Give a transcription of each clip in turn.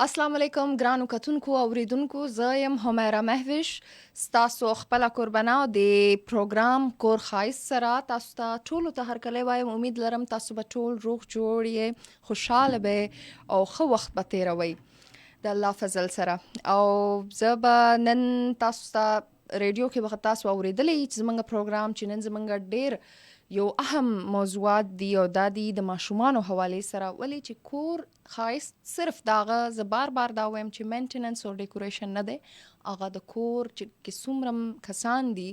السلام علیکم ګرانو کتونکو اوریدونکو، زه یم همیره مهوش، ستاسو خپله کوربنا د پروګرام کور ښایست سره. تاسو ته ټولو ته هرکلی وایم. امید لرم تاسو به ټول روغ جوړ یې، خوشحاله به او ښه وخت به تیروئ د الله فضل سره. او زه به نن تاسو ته ریډیو کې به تاسو اوریدلی چې زموږ پروګرام چې نن زموږ ډیر یو اهم موضوعات دی او دا دی د ماشومانو حوالې سره. ولې چې کور ښایست صرف داغه زه بار بار دا وایم چې مینټیننس او ډیکوریشن نه دی، هغه د کور چې څومره کسان دي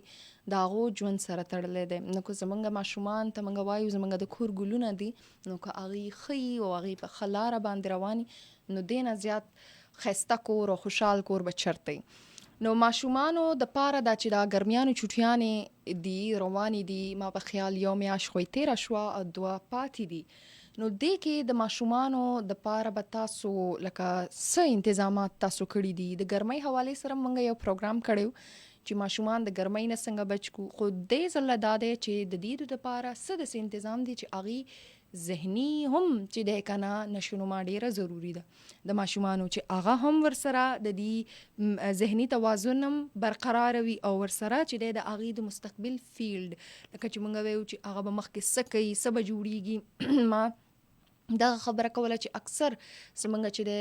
د هغو ژوند سره تړلی دی. نو که زموږ ماشومان ته موږ وایو زموږ د کور ګلونه دي، نو که هغې ښه یي او هغې په ښه لاره باندې رواني، نو دې نه زیات ښایسته کور او خوشحال کور به چرته وي. نو ماشومانو د پاره دا چې دا ګرمیانو چوټیانې دي روانې دي، ما په خیال یو میاشت خو یې تېره شوه او 2 پاتې دي. نو دې کې د ماشومانو د پاره به تاسو لکه څه انتظامات تاسو کړي دي؟ د ګرمۍ حوالې سره موږ یو پروګرام کړی چې ماشومان د ګرمۍ نه څنګه بچ کو، خو دې ځله دا دی چې د دې دپاره څه داسې انتظام دي چې هغې ذهني هم چې دی که نه نشونما ډیره ضروري ده د ماشومانو، چې هغه هم ورسره د دې ذهني توازن هم برقرار وي او ورسره چې دی د هغې د مستقبل فیلډ لکه چې موږ وایو چې هغه به مخکې څه کوي، څه به جوړیږي. ما دغه خبره کوله چې اکثر زمونږ چې د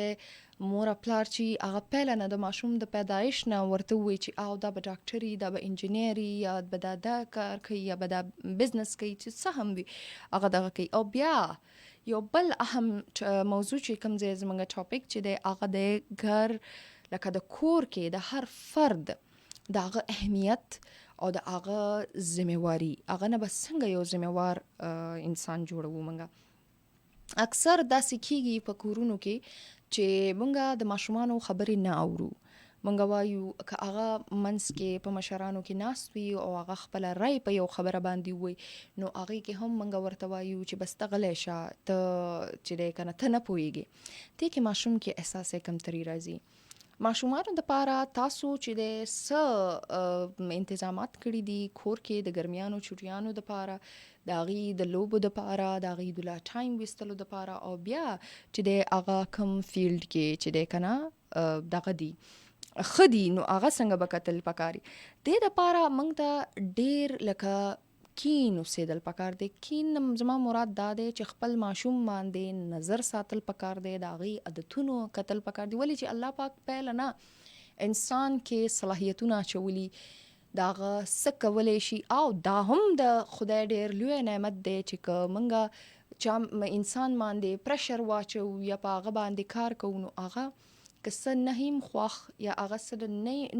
مور پلار چې هغه پیله نه د ماشوم د پیدایش نه ورته ووایي چې او دا به ډاکټري، دا به انجینیري، یا به دا کار کوي، یا به دا بزنس کوي، چې څه هم وي هغه دغه کوي. او بیا یو بل اهم موضوع چې کوم ځای زمونږ ټاپک چې دی هغه د ګر لکه د کور کې د هر فرد د هغه اهمیت او د هغه ذمهواري، هغه نه به څنګه یو ذمهوار انسان جوړوو. موږ اکثر داسې کیږي په کورونو کې چې مونږ د ماشومانو خبرې نه اورو. مونږ وایو که هغه منځ کې په مشرانو کې ناست وي او هغه خپله رای په یو خبره باندې ووایي، نو هغې کې هم مونږ ورته وایو چې بس ته غلی شه، ته چې دی که نه ته نه پوهېږې. دې کې ماشوم کې احساس کمتري راځي. ماشومانو دپاره تاسو چې دی څه انتظامات کړي دي کور کې د ګرمیانو چوټیانو دپاره، د هغې د لوبو دپاره، د هغې د لا ټایم ویستلو دپاره، او بیا چې دی هغه کوم فیلډ کې چې دی که نه دغه دي ښه دي، نو هغه څنګه به کتل پکار دي. دې دپاره موږ ته ډېر لکه کین اوسېدل پکار دی. کین زما مراد دا دی چې خپل ماشوم باندې نظر ساتل پکار دی، د هغې عادتونو کتل پکار دی. ولې چې الله پاک پیله نه انسان کې صلاحیتونه اچولي، د هغه څه کولی شي، او دا هم د خدای ډېر لوی نعمت دی چې که موږ چا انسان باندې پرشر واچو یا په هغه باندې کار کوو، نو هغه که څه نه هم خوښ یا هغه څه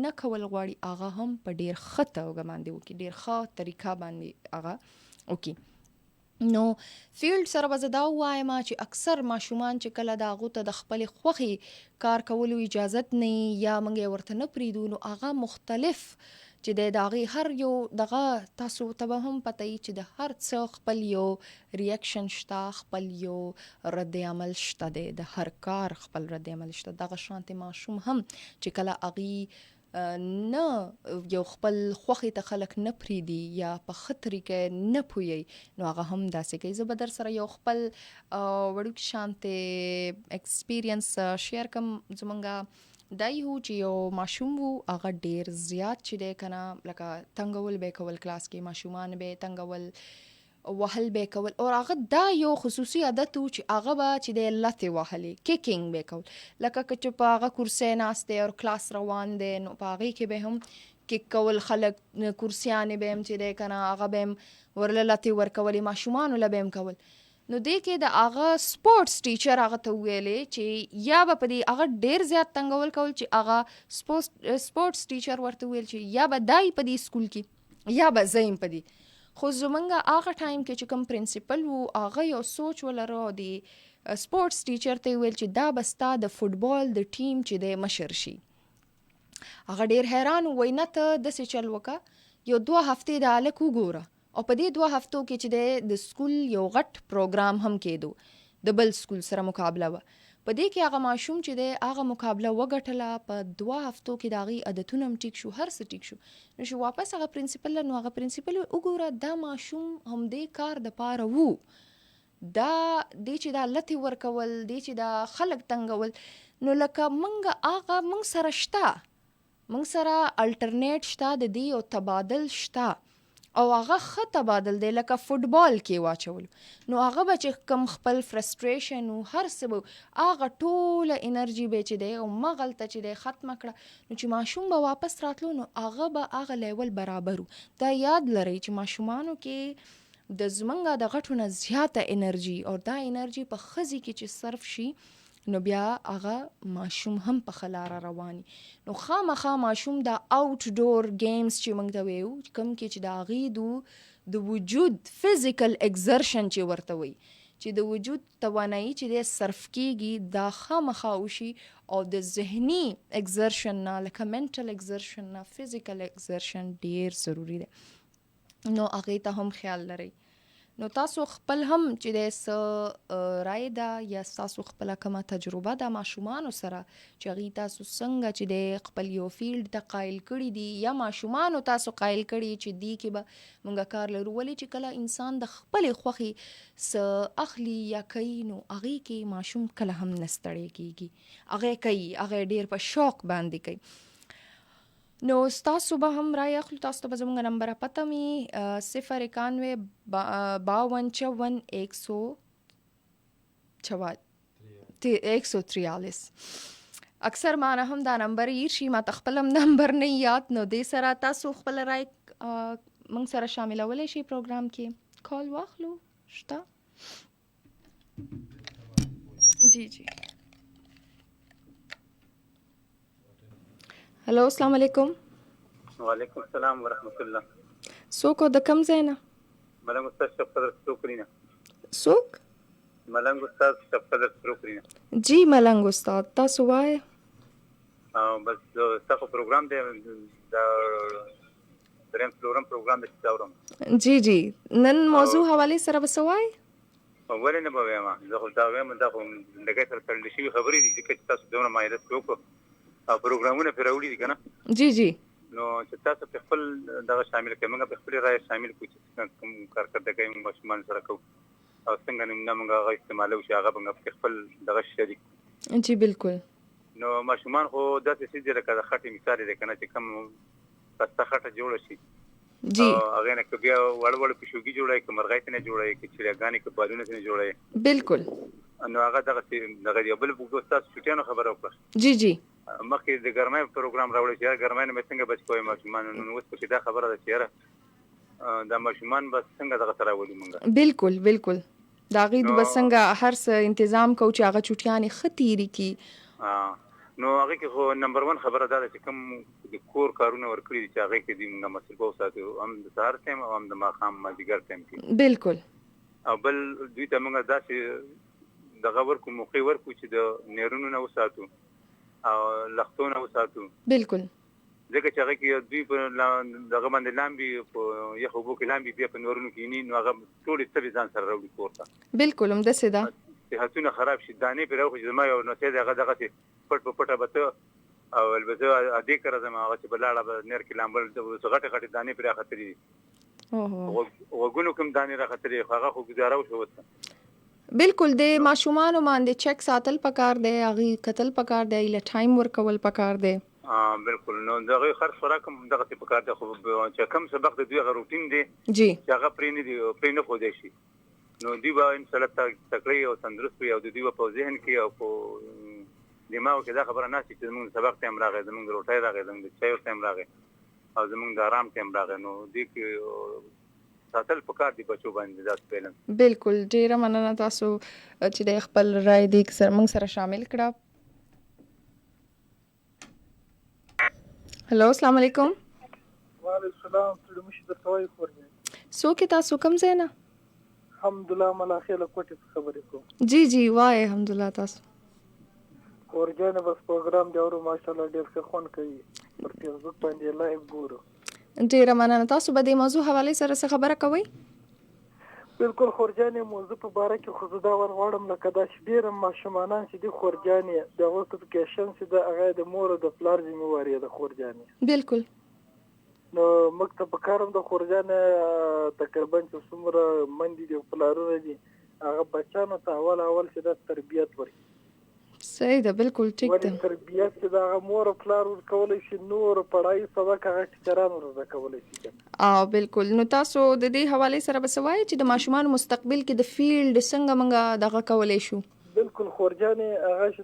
نه کول غواړي، هغه هم په ډېر ښه توګه باندې وکړي، ډېر ښه طریقه باندې هغه وکړي. نو فیلډ سره به زه دا ووایم چې اکثر ماشومان چې کله د هغو ته د خپلې خوښې کار کولو اجازت نه یا موږ یې ورته نه پرېږدو، نو هغه مختلف چې د هغې هر یو دغه تاسو ته به هم پته وي چې د هر څه خپل یو ریاکشن شته، خپل یو رد عمل شته دی، د هر کار خپل رد عمل شته. دغه شانتې ماشوم هم چې کله هغې نه یو خپل خوښې ته خلک نه پرېږدي یا په ښه طریقه نه پوهیږي، نو هغه هم داسې کوي. زه به در سره یو خپل وړوکي شانتې ایکسپیرینس شیر کړم. زمونږ دا یو چې یو ماشوم و، هغه ډیر زیات چې دی که نه لکه تنګول به یې کول، کلاس کې ماشومان به یې تنګول، وهل به یې کول، او هغه دا یو خصوصي عادت و چې هغه به چې دی لتې وهلې، کیکینګ به یې کول. لکه که چې په هغه کرسۍ ناست دی او کلاس روان دی، نو په هغې کې به هم کیک کول خلک، کرسیانې به هم چې دی که نه هغه به هم ورله لتې ورکولې، ماشومانو له به هم کول. نو دې کې د هغه سپورټس ټیچر هغه ته وویلې چې یا به په دې هغه ډېر زیات تنګول کول چې هغه سپورټس ټیچر ورته وویل چې یا به دای په دې سکول کې یا به زه یم په دې. خو زمونږ هغه ټایم کې چې کوم پرنسپل و، هغه یو سوچ ولره او د سپورټس ټیچر ته ویل چې دا به ستا د فوټبال د ټیم چې دی مشر شي. هغه ډېر حیران وای، نه ته داسې چل وکړه، یو 2 هفتې د هلک وګوره. او په دې 2 هفتو کې چې دی د سکول یو غټ پروګرام هم کېدو، د بل سکول سره مقابله وه. په دې کې هغه ماشوم چې دی هغه مقابله وګټله، په 2 هفتو کې د هغې عادتونه هم ټیک شو، هر څه ټیک شو. نو شو واپس هغه پرنسپل، نو هغه پرنسپل وګوره دا ماشوم همدې کار دپاره وو، دا دې چې دا لتې ورکول، دې چې دا خلک تنګول، نو لکه موږ سره شته، موږ سره الټرنیټ شته، د دې یو تبادل شته او هغه ښه تبادل دی لکه فوټبال کې واچولو. نو هغه به چې کم خپل فرستریشن او هر څه به هغه ټوله انرژي به چې دی او مغلته چې دی ختمه کړه، نو چې ماشوم به واپس راتلو نو هغه به هغه لیول برابرو. دا یاد لرئ چې ماشومانو کې د زمونږ د غټو نه زیاته انرژي او دا انرژي په ښځې کې چې صرف شي نو بیا هغه ماشوم هم په ښه لاره رواني. نو خامخا ماشوم دا آوټ ډور گیمز چې موږ ته ویو کوم کې چې د هغې د وجود فزیکل اگزرشن چې ورته وایي چې د وجود توانایي چې دی صرف کیږي دا خامخا وشي او د ذهني اگزرشن نه لکه منټل اگزرشن نه فزیکل اگزرشن ډیر ضروری دی. نو هغې ته هم خیال لرئ. نو تاسو خپل هم چې د څه رای ده یا تاسو خپله کومه تجربه ده ماشومانو سره چې هغې تاسو څنګه چې د خپل یو فیلډ ته قایل کړي دي یا ماشومانو تاسو قایل کړي چې دې کې به مونږ کار لرو، ولې چې کله انسان د خپلې خوښې څه اخلي یا کوي نو هغې کې ماشوم کله هم نه ستړی کېږي، هغې کوي، هغې ډېر په شوق باندې کوي. نو ستاسو به هم رای اخلو. تاسو ته به زمونږ نمبر پته می 09152 اکثر مانه هم دا نمبر ایر شي، ما تخپل هم نمبر نه یاد، نو دې سره تاسو خپل رای موږ سره شاملولی شي پروګرام کې. کال واخلو شته؟ جی هلو السلام علیکم. وعلیکم السلام ورحمت الله. څوک د کوم ځای نه؟ ملنګ استاد شپ قدر سروکري نه. څوک؟ ملنګ استاد شپ قدر سروکري نه. جی ملنګ استاد تاسو وایئ. بس تاسو پروګرام دی دا دریم فلورم پروګرام دی چې اورم. جی نن موضوع حواله سره به څه وایئ؟ ولې نه به وایم، زه خو دا وایم دا خو زندګۍ سره تړلې شوي خبرې دي چې تاسو دومره مایلت وکړو پروګرامونه پرې راوړي دي که نه. جی نو چې تاسو په خپل دغه شامل کړئ، موږ په خپلې رایې شامل کړو چې کوم کارکردګۍ موږ ماشومان سره کوو او څنګه نمونه موږ هغه استعمالوو چې هغه موږ په خپل دغه شریک. جی بالکل. نو ماشومان خو داسې څیز دی لکه د خټې مثال دی که نه چې کوم پسته خټه جوړه شي جی هغې نه که بیا وړ پیشوګي جوړوي که مرغۍ ته نه جوړوي که چړیاګانې که بالونه ته نه جوړوي بالکل. نو هغه دغه دی. بل ستاسو چوټیانو خبره وکړه جی مخکې د ګرمۍ پروګرام راوړی چې یاره ګرمۍ نه مې څنګه بچ کوی ماشومان، نو اوس پکې دا خبره ده چې یاره دا ماشومان به څنګه دغه ته راولي موږ. بالکل د هغې به څنګه هر څه انتظام کوو چې هغه چوټیانې ښه تېرې کړي. نو هغې کې خو نمبر 1 خبره دا ده چې کوم د کور کارونه ورکړي دي چې هغې کې دوی موږ مصروفه وساتو، هم د سهار ټایم او هم د ماښام مازدیګر ټایم کې. بالکل. او بل دوی ته موږ داسې دغه ورکو موقع ورکو چې د نیرونو نه وساتو او لختونه وساتو. بالکل. ځکه چې هغه کې دوی په دغه باندې لامبي په یخ اوبو کې لامبي بیا په نورونو کې ییني نو هغه ټولې سترې ځان سره راوړي کور ته. بالکل همداسې ده. صحتونه خراب شي، دانې پرې راوخي چې زما یو نوسی دی هغه دغسې پټ په پټه به ته او البته ادې کره ځم هغه چې به لاړه به نیر کې لامبل غټې دانې پرې راختلي دي، غوږونو کوم دانې راختلي خو هغه خو ګزاره وشو اوس. بالکل د ماشومانو باندې چک ساتل پکار دی، هغې کتل پکار دی، ایله ټایم ورکول پکار دی. بالکل. نو د هغوی خرڅ خوراک هم دغسې پکار دی، خو چې کوم سبق د دوی هغه روټین دی جی چې هغه پرې نه ښودی شي نو دوی به انشاءالله تکړه او تندرست وي او د دوی به په ذهن کې او په دماغو کې دا خبره ناستي چې زموږ د سبق ټایم راغی، زموږ د روټۍ راغی، زموږ د چایو ټایم راغی او زموږ د آرام ټایم راغی. نو دې کې ساتل پکار دي بچو باندې داسې بیلنس. بالکل. ډېره مننه تاسو چې د خپل رای دې موږ سره شامل کړه. هلو السلام علیکم. وعلیکم السلام. ټول مشي درته وایي خورجان. څوک یې تاسو کوم ځای نه؟ الحمدلله ملاخې له کوټې څخه خبرې کوم. جی وایي الحمدلله تاسو. خورجانې بس پروګرام دی اورو ماشاءالله ډېر ښه خوند کوي، پر فیسبوک باندې لایو ګورو. ډېره مننه. تاسو به د موضوع حوالې سره څه خبره کوئ؟ بالکل خورجانې موضوع په باره کې خو زه دا ورغواړم لکه دا چې ډېر ماشومانان چې دي خورجانې د هغوی کوپلیکیشن چې د هغه د مور او د پلار ذمهواري ده خورجانې. بالکل. نو موږ ته پکار هم د خورجانې تقریبا چې څومره مندې دي او پلارونه دي هغه بچیانو ته اول چې دا تربیت ورکړي. صحیح ده، بالکل ټیک ولې ده. تربیت چې د هغه مور او پلار ورکولی شي، نور پړایي سبق هغه ټیچران ورزده کولی شي. بالکل. نو تاسو د دې حوالې سره به څه وایئ چې د ماشومانو مستقبل کې د فیلډ څنګه موږ دغه کولی شو؟ بالکل خورجانې، هغه چې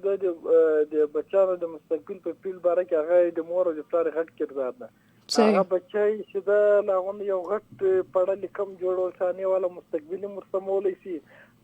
د بچیانو د مستقبل په فیلډ باره کې هغه د مور او د پلار غټ کردار ده. هغه بچی چې د لاغون یو غټ پړه لیکم جوړول ثانیه والا مستقبل مرسمولی شي،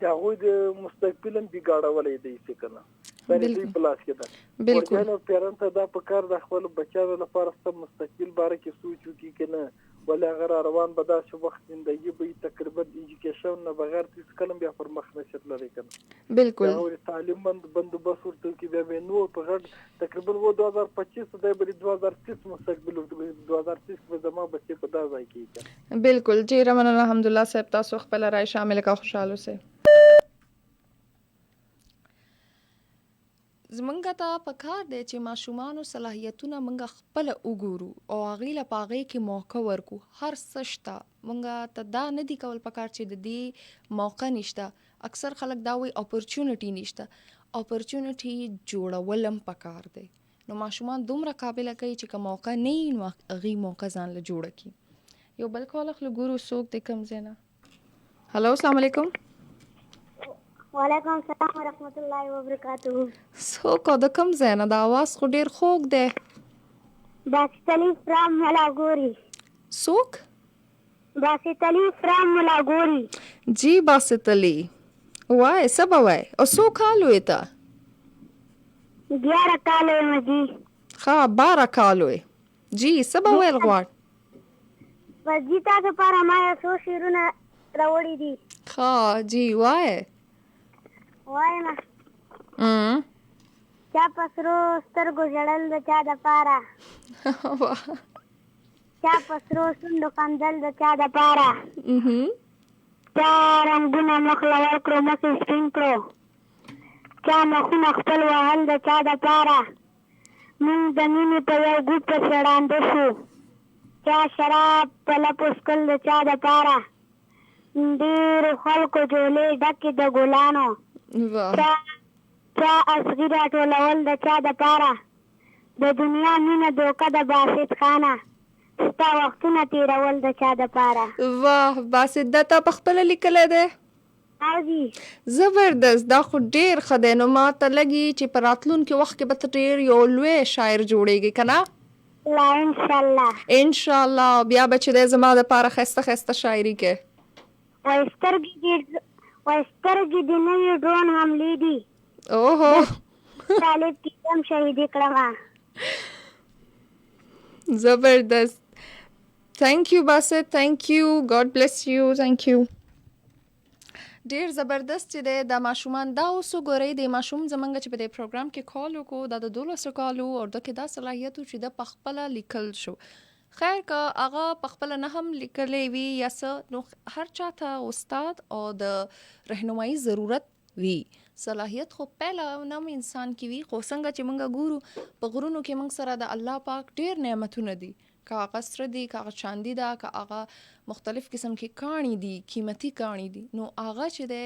د هغوی د مستقبل هم بګاړولی دی شي که نه، دا د دوی په لاس کې ده. خورجانې او پیرن ته دا پکار ده خپل بچیانو لپاره سم مستقبل باره کې سوچ وکړي که نه، ولې هغه را روان به داسې وخت زندګي به تقریبا ایجوکیشن نه بغیر هېڅ کله بیا پر مخ نشي تللی که نه. بالکل. هغوی تعلیم بندوبست ورته وکړي، بیا به نور په غټ تقریبا 2025 دی به 2030 مستقبل 2030 به زما بچې په دا ځای کې. بالکل. ډېره مننه حمدالله صاحب، تاسو خپله رای شامل کړه، خوشحال اوسئ. زمونږ ته پکار دی چې ماشومانو صلاحیتونه مونږ خپله وګورو او هغې له په هغې کې موقع ورکو. هر څه شته، مونږ ته دا نه دي کول پکار چې د دې موقع نشته. اکثر خلک دا وایي اپورچونټي نشته. اپورچونټي جوړول هم پکار دی. نو ماشومان دومره قابله کوي چې که موقع نه وي نو هغې موقع ځان له جوړه کړي. یو بل کال اخلو، ګورو څوک دی کوم ځای نه. هلو، السلام علیکم. وعلیکم السلام ورحمت الله وبرکاته. څوک او د کوم ځای نه؟ د اواز خو ډېر خوږ دی. باسط علي فرام ملاګوري. څوک؟ باسط علي فرام ملاګوري. جی باسط علي، وای څه به وای؟ او څو کال وې ته؟ 11 کال یم جی. ښه 12 کال وې. جی څه به ویل غواړ؟ بس جی تاسو لپاره ما یو څو شعرونه راوړي دي. ښه جی وایه. وایم چا په سرو سترګو ژړل د چا دپاره، چا په سرو شونډو خندل د چا دپاره، چا رنګونه مخ لور کړو مخې سپین کړو، چا مخونه خپل وهل د چا دپاره، موږ د مینې په یو ګوټ پسې ړانده شو، چا شراب په لپو څښل د چا دپاره، ډېرو خلکو جولې ډکې د ګلانو، چا اصغي راټولول د چا دپاره، د دنیا مینه دوکه د باسط خانه، ستا وختونه تېرول د چا دپاره. واه باسط دا تا په خپله لیکلی دی؟ او جی زبردست، دا خو ډېر ښه دی. نو ما ته لګي چې په راتلونکي وخت کې به ته ډېر یو لوی شاعر جوړېږي که نه؟ لا انشاءالله. انشاءالله. بیا به چې دی زما دپاره ښایسته ښایسته شاعري کې. وای سترګې د نوي ډرون حملې دي. اوهو طالب کیدم شهیدي کړمه. زبردست. تhank you باسط، thank you, God bless you, thank you. ډیر زبردست چې دی دا ماشومان. دا اوس وګورئ د ماشوم زمونږ چې په دې پروګرام کې کال وکړو دا د 12 کالو او د کې دا صلاحیت و چې د پخپله لیکل شو. خیر که هغه پخپله نه هم لیکلی وي یا څه، نو هر چا ته استاد او د رهنمایي ضرورت وي. صلاحیت خو پهله نم انسان کې وي، خو څنګه چې موږ ګورو په غرونو کې موږ سره د الله پاک ډېر نعمتونه دي، که هغه سره دي، که هغه چاندي ده، که هغه مختلف قسم کې کاڼي دي، قیمتي کاڼي دي، نو هغه چې دی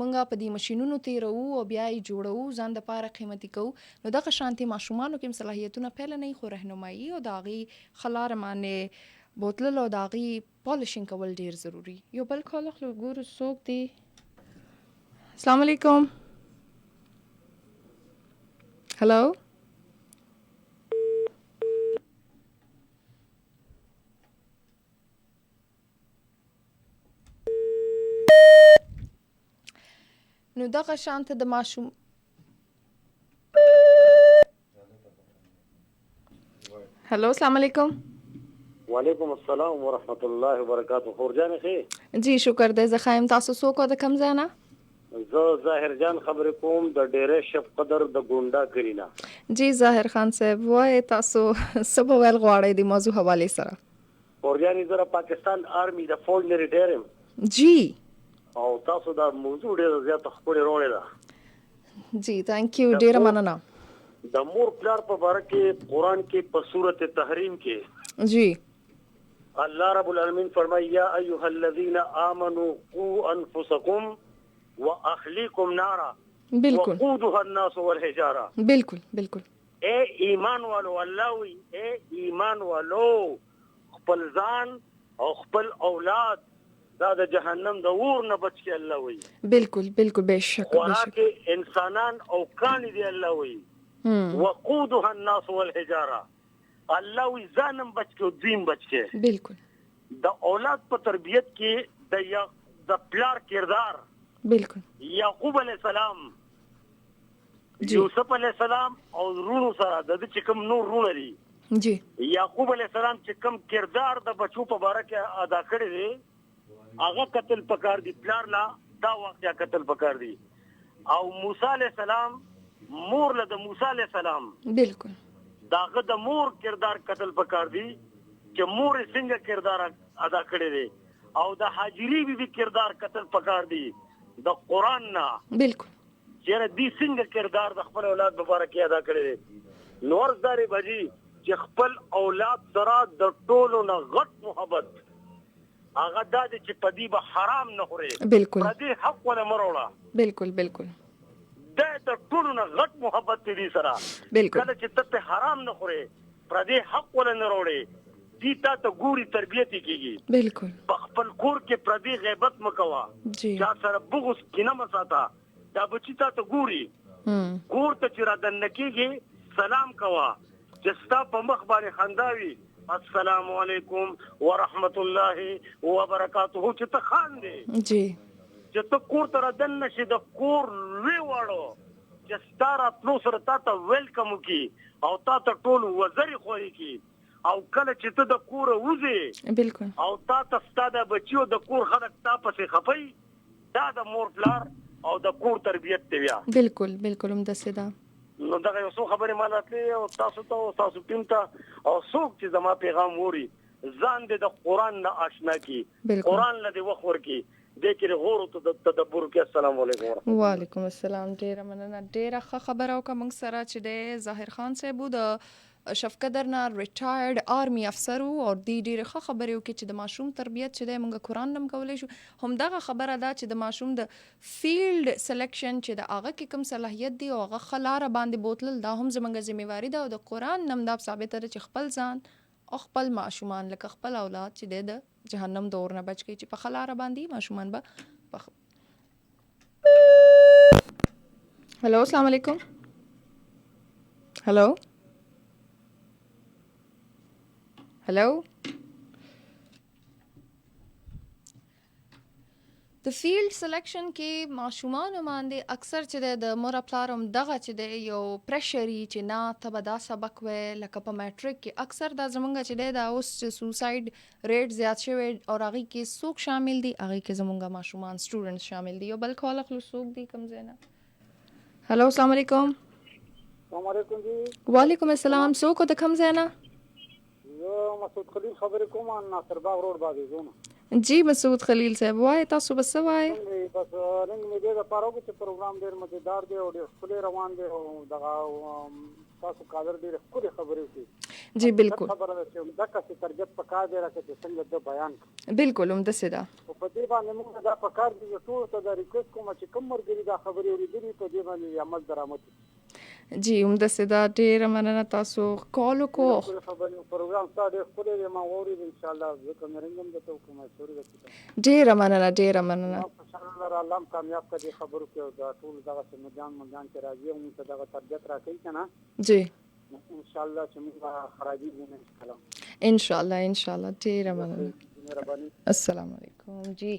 موږ په دې مشینونو تیرو او بیا یې جوړو ځان دپاره قیمتي کوو. نو دغه شانتې ماشومانو کې هم صلاحیتونه پهله نه وي، خو رهنمایي او د هغې ښه لاره باندې بوتلل او د هغې پالشینګ کول ډېر ضروري. یو بل کال اخلو، ګورو څوک دی. السلام علیکم. هلو. نو دغه شانته د ماشوم هلو السلام علیکم. وعلیکم السلام ورحمت الله وبرکاته. خورجان ښې؟ جی شکر دی. زه ښه یم. تاسو څوک او د کوم ځای نه؟ زه ظاهر جان خبرې کوم د ډیرې شب قدر د ګونډا کرینا. جی ظاهر خان صاحب وایي تاسو څه به ویل غواړئ د موضوع حوالې سره؟ خورجانې زه د پاکستان آرمي د فوج نه ریټایر یم. جی. او تاسو دا موضوع ډېره زیاته ښکلې راوړې ده. جی تhank you. ډېره مننه. د مور پلار په باره کې قرآن کې په سورت تحریم کې جی الله رب العالمین فرمایي یا ایها الذین آمنوا قوا انفسکم واهلیکم نارا बिल्कुल वक़ूदुहा الناس والحجاره बिल्कुल बिल्कुल اے ایمان والو الله وی اے ایمان والو خپل ځان او خپل اولاد دا د جهنم د اور نه بچ کی الله وی बिल्कुल बिल्कुल बेशक خوراک انسانان او کان دی الله وی وقودها الناس والحجاره الله وی ځانم بچ کی دین بچ کی बिल्कुल د اولاد په تربیت کې د پلار کردار बिल्कुल یعقوب علیہ السلام جی یوسف علیہ السلام او رونو سره د چې کوم نور رونه دي جی یعقوب علیہ السلام چې کوم کردار د بچو په باره کې ادا کړی دی هغه قتل پکار دی پلار لا دا واقعیا قتل پکار دی او موسی علیہ السلام مور له د موسی علیہ السلام बिल्कुल داغه د مور کردار قتل پکار دی چې مور څنګه کردار ادا کړی دی او د حاجری بی کردار قتل پکار دی د قران نه बिल्कुल چیرې دې څنګه کردار د خپل اولاد مبارک ادا کړی نور زاري بجی چې خپل اولاد سره د ټولو نه غټ محبت هغه د چې پدی به حرام نه خوري बिल्कुल پدی حق ولا مروړه बिल्कुल बिल्कुل د ټولو نه غټ محبت دې سره बिल्कुल کله چې ته حرام نه خوري پدی حق ولا نه وروړي دې ته ګوري تربیت کیږي बिल्कुल په خپل کور کې پدی غیبت مکوا جی چا سره بغض کینه مساته دا بچی ته ګوري کور ته چې را دننه کېږي سلام کوا چې ستا په مخ باندې خنداوي السلام علیکم ورحمت الله وبرکاته چې ته خاندې جی چې ته کور ته را دننه شي د کور لوی واړو چې ستا راتلو سره تا ته ویلکم وکړي او تا ته ټول وزرې خوړې کړي او کله چې ته د کوره وځې बिल्कुल او تا ته ستا د بچیو د کور خلک تا پسې خپي دا د مور پلار او د کور تربیت دی بیا बिल्कुल बिल्कुल umdase da نو دا یو څو خبرې مالاتلې او تاسو ته او تاسو ټیم ته او څوک چې زما پیغام ووري ځان دې د قران نه آشنا کی قران له دې وخور کی د کې غور او تدبر کې السلام علیکم وعلیکم السلام ډیره مننه ډیره ښه خبره او کوم سره چې د ظاهر خان صاحب د شفقدر نه ریټایرډ آرمي افسر او د ډیره ښه خبرې وکړي چې د ماشوم تربیت چې د موږ قران نم کولای شو هم دغه خبره ده چې د ماشوم د فیلډ سلیکشن چې د هغه کې کوم صلاحیت دی او هغه خلاره باندې بوتل دا هم زموږ ذمہواری ده او د قران نم دا ثابت ده چې خپل ځان او خپل ماشومان لکه خپل اولاد چې د جهنم دور نه بچ کی چې په خلاره باندې ماشومان به هلو السلام علیکم هلو Hello? د فیلډ سلیکشن کې ماشومان باندې اکثر چې د مور پلارم دغه چې د یو پریشري چې نه ته به دا سبق وې لکه په میټریک کې اکثر دا زمونږ چې د اوس سوسایډ ریټ زیات شوی او هغه کې څوک شامل دي هغه کې زمونږ ماشومان سټوډنټس شامل دي او بل کال خلک څوک دي کم زینا هلو السلام علیکم السلام علیکم جی وعلیکم السلام څوک د کم زینا مسعود خلیل خبرې کوم ناصر باغ روډ باندې زونه جی مسعود خلیل صاحب وای تاسو بس وای بس رنګ مې دې د پاره چې پروګرام ډېر مزیدار دی او ډېر خپل روان دی او دغه تاسو قادر ډېر خپل خبرې کوي جی بالکل خبره ده چې دغه څه ترجمه پکار دی راکې څنګه د بیان بالکل همداسې ده او په دې باندې موږ دا پکار دی ټول ته دا ریکوست کوم چې کوم مرګري دا خبرې ورېدلې په دې باندې عمل درآمد جی همداسې ده ډېره مننه تاسو کال وکړو خبرې پروګرام ستا ډېر ښکلی دی ما واورېد انشاءالله ځکه مې رنګ هم درته وکړم مشورې ډېره مننه ډېره مننه خوشحاله لره الله هم کامیاب کړي دې خبرو کې او دا ټول دغسې مجان چې راځي او موږ ته دغه تربیت راکوي که نه جی انشاءالله چې موږ خرابېږو نه انشاءالله انشاءالله ډېره مننه السلام علیکم جی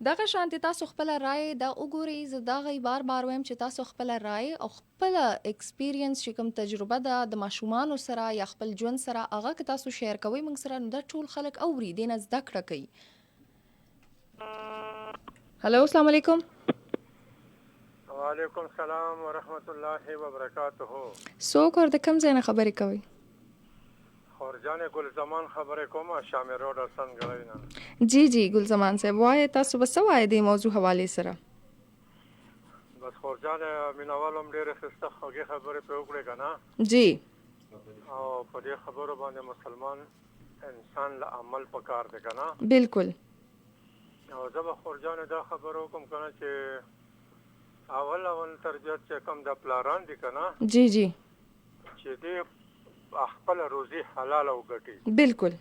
دغه شانتي تاسو خپل رائے دا وګورئ زه دا غي بار وایم چې تاسو خپل رائے او خپل ایکسپیرینس چې کوم تجربه ده د ماشومان سره یا خپل ژوند سره هغه که تاسو شیر کوئ موږ سره نو دا ټول خلک اوري دې نه زده کړه کوي هلو السلام علیکم وعلیکم السلام ورحمت الله وبرکاته څوک ور د کوم ځای نه خبرې کوي خورجان ګل زمان خبرې کوم شامل روډ حسن غړی نه جی جی ګل زمان صاحب وای تاسو بس وای د موضوع حواله سره بس خورجان مینوالم ډېر خسته خوږه خبرې په وکړه کنه جی او په دې خبرو باندې مسلمان انسان له عمل پکار دی کنه بالکل او زه به خورجان دا خبرو کوم کنه چې اول تربیت چې کوم د پلاران دي کنه جی جی چې دې خپل روزي حلال او ګټي بالکل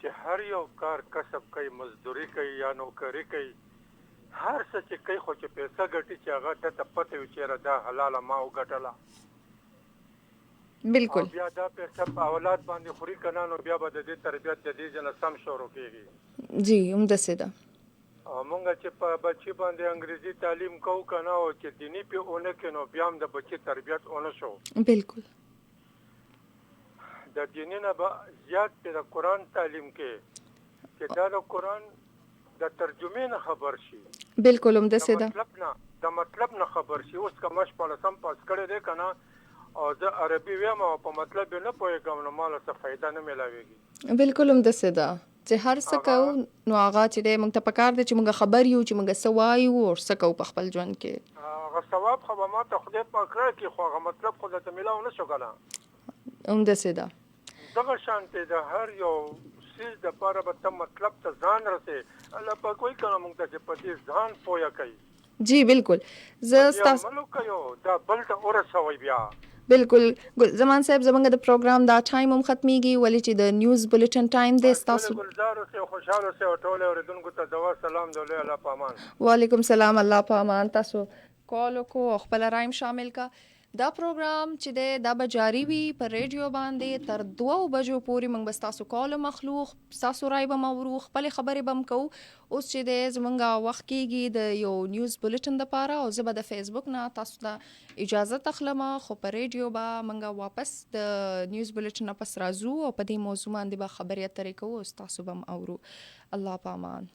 چې هر یو کار کسب کوي مزدوري کوي یا نوکری کوي هر څه چې کوي خو چې پیسې ګټي چې هغه ته پته وي چې دا حلاله ما وګټله بالکل بیا دا پیسې په اولاد باندې خوري کنه نو بیا به د دې تربیت د دې جن سم شروع کیږي جی عمده سیدا مونږ چې په بچی باندې انګریزي تعلیم کو کنه او چې دینی په اونه کې نو بیا هم د بچی تربیت اونه شو بالکل د دیني نه به زیات په قرآن تعلیم کې چې دا د قرآن د ترجمې نه خبر شي بالکل عمده سیدا د مطلب نه خبر شي اوس کوم شپه سم پاس کړی دی کنه او د عربي ویم او په مطلب نه پوهېږم نو مال څه فائدہ نه ملاويږي بالکل عمده سیدا چې هر څه کو نو هغه چې د موږ ته پکار دي چې موږ خبر یو چې موږ سوایو او څه کو په خپل ژوند کې هغه ثواب خو ما ته خدای پاک راکړي خو هغه مطلب خو ته ملاو نه شو کنه عمده سیدا دغه شانته د هر یو سیز د پاره به ته مطلب ته ځان رسې الله په کوئی کنه مونږ ته چې پدې ځان پویا کوي جی بالکل زه ملک یو دا بل ته ورسوي بیا بالکل زمان صاحب زمونږ د پروګرام دا ټایم هم ختميږي ولې چې د نیوز بولټن ټایم دی تاسو ګلزار اوسه خوشاله اوسه ټول اوریدونکو ته دوا سلام دولې الله پامان وعلیکم سلام الله پامان تاسو کال کو خپل رایم شامل کا دا پروګرام چې دا به جاری وي پر ریډیو باندې تر 2 بجو پورې موږ بس تاسو کال مخلوق تاسو راي به مورو خپل خبرې بم کو اوس چې زمونږه وخت کېږي د یو نیوز بولټن د پاره او زه به د فیسبوک نه تاسو ته اجازه تخلم خو پر ریډیو به موږ واپس د نیوز بولټن پس راځو او په دې موضوع باندې به خبرې اترې کوو تاسو بم اورو الله پامان